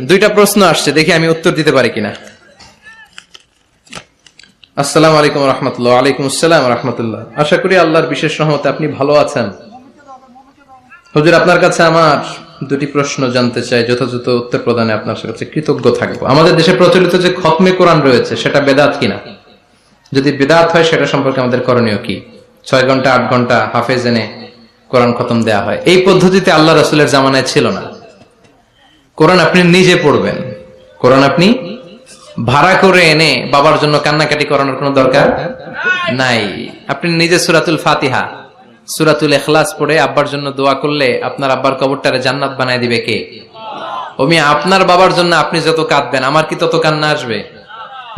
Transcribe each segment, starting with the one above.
দুইটা প্রশ্ন আসছে, দেখি আমি উত্তর দিতে পারি কিনা। আসসালামু আলাইকুম রহমতুল্লাহ। ওয়ালাইকুম আসসালাম রহমতুল্লাহ। আশা করি আল্লাহর বিশেষ রহমতে আপনি ভালো আছেন। হুজুর, আপনার কাছে আমার দুটি প্রশ্ন জানতে চাই, যথাযথ উত্তর প্রদানে আপনার কাছে কৃতজ্ঞ থাকবো। আমাদের দেশে প্রচলিত যে খতমে কোরআন রয়েছে সেটা বেদাত কিনা? যদি বেদাত হয় সেটা সম্পর্কে আমাদের করণীয় কি? 6 ঘন্টা 8 ঘন্টা হাফেজ এনে কোরআন খতম দেয়া হয়, এই পদ্ধতিতে আল্লাহ রাসূলের জামানায় ছিল না। কোরআন আপনি নিজে পড়বেন, কোরআন আপনি ভাড়া করে এনে বাবার জন্য কান্নাকাটি করানোর কোনো দরকার নাই। আপনি নিজে সূরাতুল ফাতিহা, সূরাতুল ইখলাস পড়ে আব্বার জন্য দোয়া করলে আপনার আব্বার কবরটারে জান্নাত বানায় দিবে কে? ওমি আপনার বাবার জন্য আপনি যত কাঁদবেন আমার কি তত কান্না আসবে?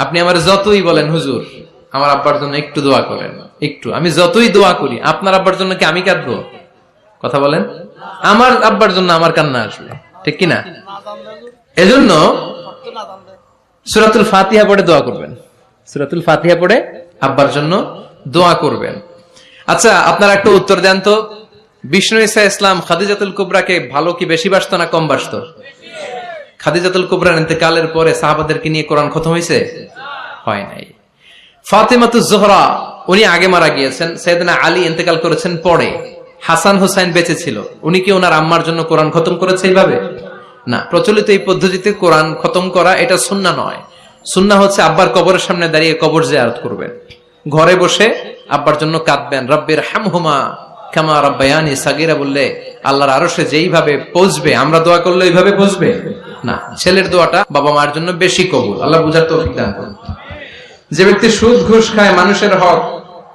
আপনি আমার যতই বলেন হুজুর আমার আব্বার জন্য একটু দোয়া করেন, একটু, আমি যতই দোয়া করি আপনার আব্বার জন্য কি আমি কাঁদবো? কথা বলেন, আমার আব্বার জন্য আমার কান্না আসবে, ঠিক কিনা? এজন্য সূরাতুল ফাতিহা পড়ে দোয়া করবেন, সূরাতুল ফাতিহা পড়ে আব্বার জন্য দোয়া করবেন। আচ্ছা, আপনারা একটু উত্তর দেন তো, বিষ্ণু ঈসা ইসলাম খাদিজাতুল কুবরাকে ভালো কি বেশি বাসতো না কম বাসতো? খাদিজাতুল কুবরার ইন্তেকালের পরে সাহাবাদেরকে নিয়ে কোরআন খতম হয়েছে? হয় নাই। ফাতেমাতুজ জোহরা উনি আগে মারা গিয়েছেন, সাইয়েদনা আলী ইন্তেকাল করেছেন পরে, হাসান হুসাইন বেঁচে ছিল, উনি কি ওনার আম্মার জন্য কোরআন খতম করেছে এইভাবে? না। প্রচলিত এই পদ্ধতিতে কোরআন খতম করা এটা সুন্নাহ নয়। সুন্নাহ হচ্ছে আব্বার কবরের সামনে দাঁড়িয়ে কবর জিয়ারত করবেন, ঘরে বসে আব্বার জন্য কাঁদবেন, রব্বির হামহুমা কামা রাব্বায়ানি সাগীরা বললে আল্লাহর আরশে যেইভাবে পৌঁছবে, আমরা দোয়া করলে ওইভাবে পৌঁছবে না। ছেলের দোয়াটা বাবা মার জন্য বেশি কবুল। আল্লাহ বুঝার তৌফিক দান করুন। যে ব্যক্তি সুদ ঘুষ খায়, মানুষের হক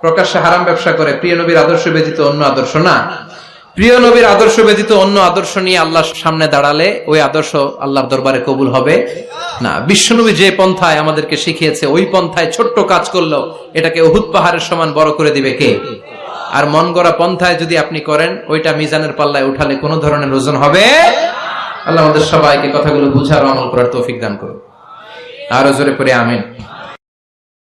প্রকাশ্যে হারাম ব্যবসা করে, প্রিয় নবীর আদর্শ ব্যতীত অন্য আদর্শ না, প্রিয় নবীর আদর্শ ব্যতীত অন্য আদর্শ নিয়ে আল্লাহর সামনে দাঁড়ালে ওই আদর্শ আল্লাহর দরবারে কবুল হবে না। বিশ্বনবী যে পন্থায় আমাদেরকে শিখিয়েছে ওই পন্থায় ছোট্ট কাজ করলেও এটাকে উহুদ পাহাড়ের সমান বড় করে দিবে কে? আর মন গড়া পন্থায় যদি আপনি করেন, ওইটা মিজানের পাল্লায় উঠালে কোনো ধরনের ওজন হবে। আল্লাহ আমাদের সবাইকে কথাগুলো বুঝার ও আমল করার তৌফিক দান করুন। আরো জোরে পড়ে আমিন।